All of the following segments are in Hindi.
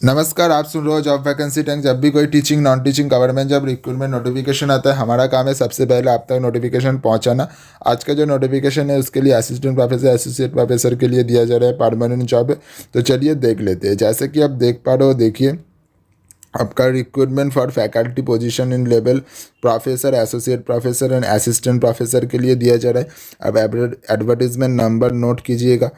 नमस्कार, आप सुन रहे हो जॉब वैकेंसी टैंक। जब भी कोई teaching non teaching government job recruitment notification आता है, हमारा काम है सबसे पहले आप तक नोटिफिकेशन पहुंचाना। आज का जो नोटिफिकेशन है उसके लिए असिस्टेंट प्रोफेसर एसोसिएट प्रोफेसर के लिए दिया जा रहा है, परमानेंट जॉब है। तो चलिए देख लेते हैं। जैसे कि आप देख पा रहे हो, देखिए आपका recruitment for faculty position in level professor, associate professor and assistant professor के लिए दिया जा रहा है। अब एडवर्टीजमेंट नंबर नोट कीजिएगा,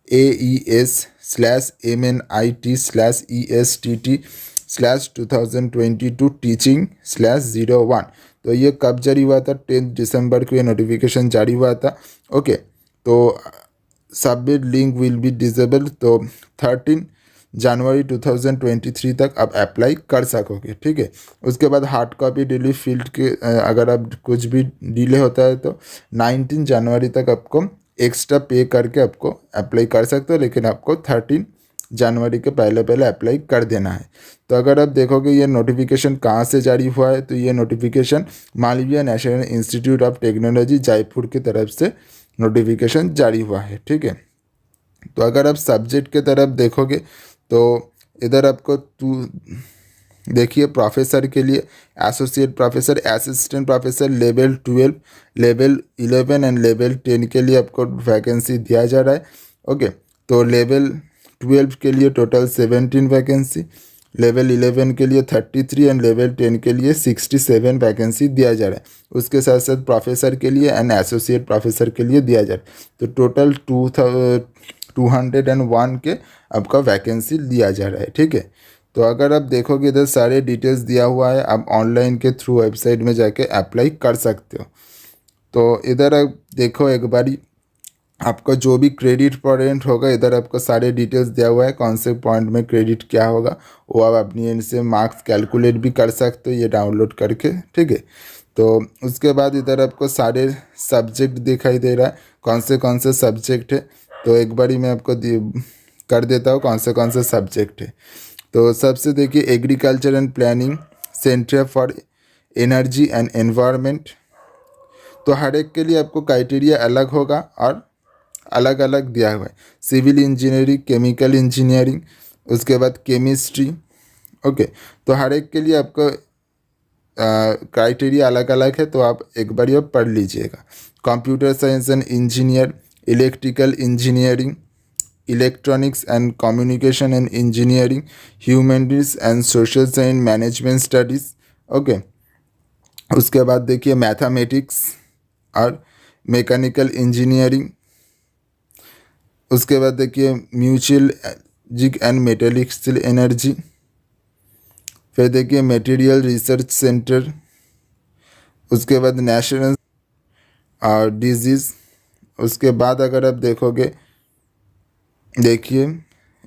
AES/MNIT/ESTT/2022 टीचिंग/01। तो ये कब जारी हुआ था? 10 दिसंबर को ये नोटिफिकेशन जारी हुआ था। ओके, तो submit link will be disable. तो 13 जनवरी 2023 तक आप अप्लाई कर सकोगे, ठीक है। उसके बाद हार्ड कॉपी डिलीट फील्ड के अगर आप कुछ भी डिले होता है तो 19 जनवरी तक आपको एक्स्ट्रा पे करके आपको अप्लाई कर सकते हो, लेकिन आपको 13 जनवरी के पहले पहले अप्लाई कर देना है। तो अगर आप देखोगे ये नोटिफिकेशन कहाँ से जारी हुआ है, तो ये notification Malviya national institute of technology Jaipur की तरफ से नोटिफिकेशन जारी हुआ है, ठीक है। तो अगर आप सब्जेक्ट के तरफ देखोगे तो इधर आपको देखिए प्रोफेसर के लिए associate professor, assistant professor level 12, level 11 and level 10 के लिए आपको वैकेंसी दिया जा रहा है। ओके, तो लेवल 12 के लिए टोटल 17 वैकेंसी, लेवल 11 के लिए 33 एंड लेवल 10 के लिए 67 वैकेंसी दिया जा रहा है। उसके साथ साथ प्रोफेसर के लिए एंड एसोसिएट प्रोफेसर के लिए दिया जा रहा है। तो टोटल 201 के आपका वैकेंसी दिया जा रहा है, ठीक है। तो अगर आप देखोगे इधर सारे डिटेल्स दिया हुआ है, आप ऑनलाइन के थ्रू वेबसाइट में जाके अप्लाई कर सकते हो। तो इधर आप देखो एक बारी, आपका जो भी क्रेडिट पॉइंट होगा इधर आपको सारे डिटेल्स दिया हुआ है, कौन से पॉइंट में क्रेडिट क्या होगा वो आप अपनी एंड से मार्क्स कैलकुलेट भी कर सकते हो ये डाउनलोड करके, ठीक है। तो उसके बाद इधर आपको सारे सब्जेक्ट दिखाई दे रहा है, कौन से सब्जेक्ट है। तो एक बारी मैं आपको कर देता हूँ कौन से सब्जेक्ट है। तो सबसे देखिए agriculture and planning, centre for energy and environment. तो हर एक के लिए आपको क्राइटेरिया अलग होगा और अलग अलग दिया हुआ है। सिविल इंजीनियरिंग, केमिकल इंजीनियरिंग, उसके बाद केमिस्ट्री। ओके, तो हर एक के लिए आपको क्राइटेरिया अलग अलग है, तो आप एक बार ये पढ़ लीजिएगा। Computer science and engineer, electrical engineering, electronics and communication and engineering, humanities and social science management studies. Okay, उसके बाद देखिए मैथमेटिक्स और मैकेनिकल इंजीनियरिंग। उसके बाद देखिए म्यूचुअल एंड मेटेलिकल एनर्जी। फिर देखिए मटेरियल रिसर्च सेंटर। उसके बाद नेशनल और डिजीज़। उसके बाद अगर आप देखोगे देखिए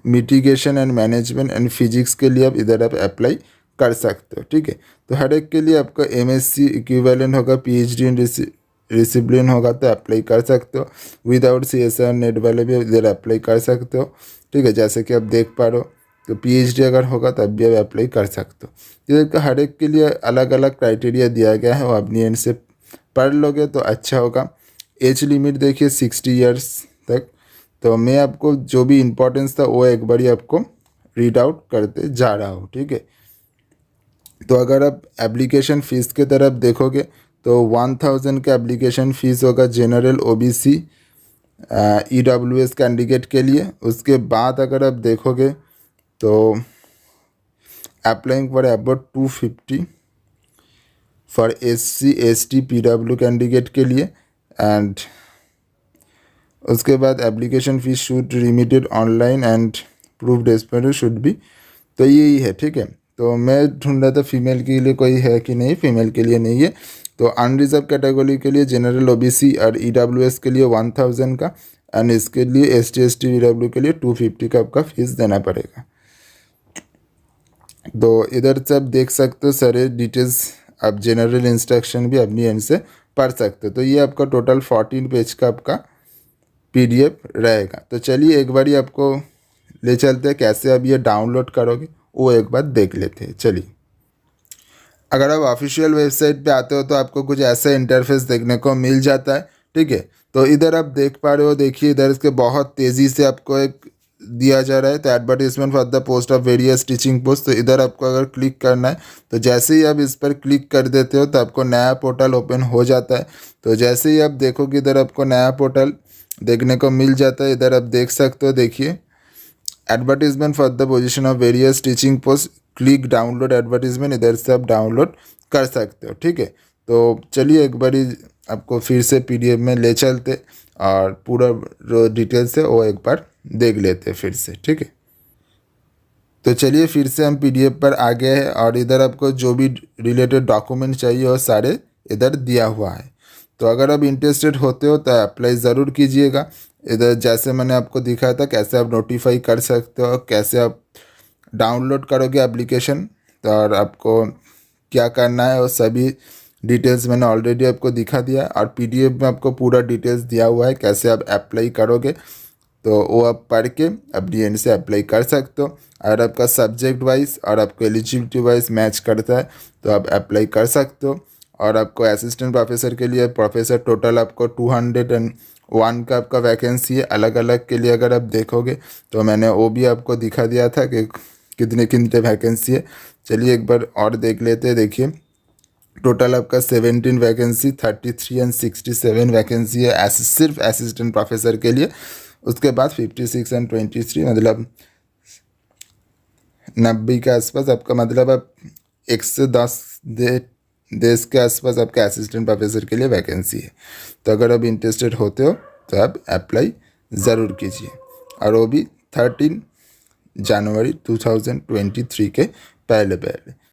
mitigation and management and physics के लिए आप इधर आप अप्लाई कर सकते हो, ठीक है। तो हर एक के लिए आपका MSc इक्विवेलेंट होगा, PhD इन डिसिप्लिन होगा तो अप्लाई कर सकते हो। विदाउट CSR नेट वाले भी इधर अप्लाई कर सकते हो, ठीक है। जैसे कि आप देख पा रहे हो, तो PhD अगर होगा तब भी आप अप्लाई कर सकते हो। इधर हर एक के लिए अलग अलग क्राइटेरिया दिया गया है, वो अपनी एंड से पढ़ लोगे तो अच्छा होगा। एज लिमिट देखिए 60 ईयर्स तक। तो मैं आपको जो भी इम्पोर्टेंस था वो एक बारी आपको रीड आउट करते जा रहा हूँ, ठीक है। तो अगर आप एप्लीकेशन फ़ीस के तरफ देखोगे तो 1000 का एप्लीकेशन फ़ीस होगा जनरल, OBC, EWS कैंडिडेट के लिए। उसके बाद अगर आप देखोगे तो applying for about 250 for SC ST PW candidate के लिए। एंड उसके बाद application fees should remitted online and proof dispender should be. तो यही है, ठीक है। तो मैं ढूंढ रहा था फीमेल के लिए कोई है कि नहीं, फीमेल के लिए नहीं है। तो अनरिजर्व कैटेगरी के लिए जनरल, OBC और EWS के लिए 1000 का, एंड इसके लिए ST ST PW के लिए 250 का आपका फीस देना पड़ेगा। तो इधर से आप देख सकते हो सारे डिटेल्स, आप जनरल इंस्ट्रक्शन भी अपनी एंड से पढ़ सकते हो। तो ये आपका टोटल 14 पेज का आपका PDF रहेगा। तो चलिए एक बारी आपको ले चलते हैं, कैसे आप ये डाउनलोड करोगे वो एक बार देख लेते हैं। चलिए, अगर आप ऑफिशियल वेबसाइट पे आते हो तो आपको कुछ ऐसा इंटरफेस देखने को मिल जाता है, ठीक है। तो इधर आप देख पा रहे हो, देखिए इधर इसके बहुत तेज़ी से आपको एक दिया जा रहा है। तो advertisement for the post of various teaching post, तो इधर आपको अगर क्लिक करना है तो जैसे ही आप इस पर क्लिक कर देते हो तो आपको नया पोर्टल ओपन हो जाता है। तो जैसे ही आप देखोगे इधर आपको नया पोर्टल देखने को मिल जाता है। इधर आप देख सकते हो, देखिए advertisement for the position of various teaching post, click download advertisement, इधर से आप डाउनलोड कर सकते हो। ठीक है, तो चलिए एक बारी आपको फिर से पीडीएफ में ले चलते और पूरा जो डिटेल्स है वो एक बार देख लेते फिर से। ठीक है, तो चलिए फिर से हम पीडीएफ पर आ गए हैं और इधर आपको जो भी रिलेटेड डॉक्यूमेंट चाहिए वो सारे इधर दिया हुआ है। तो अगर आप इंटरेस्टेड होते हो तो अप्लाई ज़रूर कीजिएगा। इधर जैसे मैंने आपको दिखाया था कैसे आप नोटिफाई कर सकते हो, कैसे आप डाउनलोड करोगे एप्लीकेशन, तो और आपको क्या करना है वो सभी डिटेल्स मैंने ऑलरेडी आपको दिखा दिया। और पीडीएफ में आपको पूरा डिटेल्स दिया हुआ है कैसे आप अप्लाई करोगे, तो वो आप पढ़ के आप डीएन से अप्लाई कर सकते हो। अगर आपका सब्जेक्ट वाइज और आपको एलिजिबिलिटी वाइज मैच करता है तो आप अप्लाई कर सकते हो। और आपको असिस्टेंट प्रोफेसर के लिए प्रोफेसर टोटल आपको 201 का आपका वैकेंसी है। अलग अलग के लिए अगर आप देखोगे तो मैंने वो भी आपको दिखा दिया था कि कितने कितने वैकेंसी है। चलिए एक बार और देख लेते हैं। देखिए टोटल आपका 17 वैकेंसी, 33 एंड 67 वैकेंसी है सिर्फ असिस्टेंट प्रोफेसर के लिए। उसके बाद 56 एंड 23 मतलब 90 के आसपास आपका, मतलब आप 110 देश के आसपास आपका असिस्टेंट प्रोफेसर के लिए वैकेंसी है। तो अगर आप इंटरेस्टेड होते हो तो आप अप्लाई ज़रूर कीजिए, और वो भी 13 जनवरी 2023 के पहले पहले।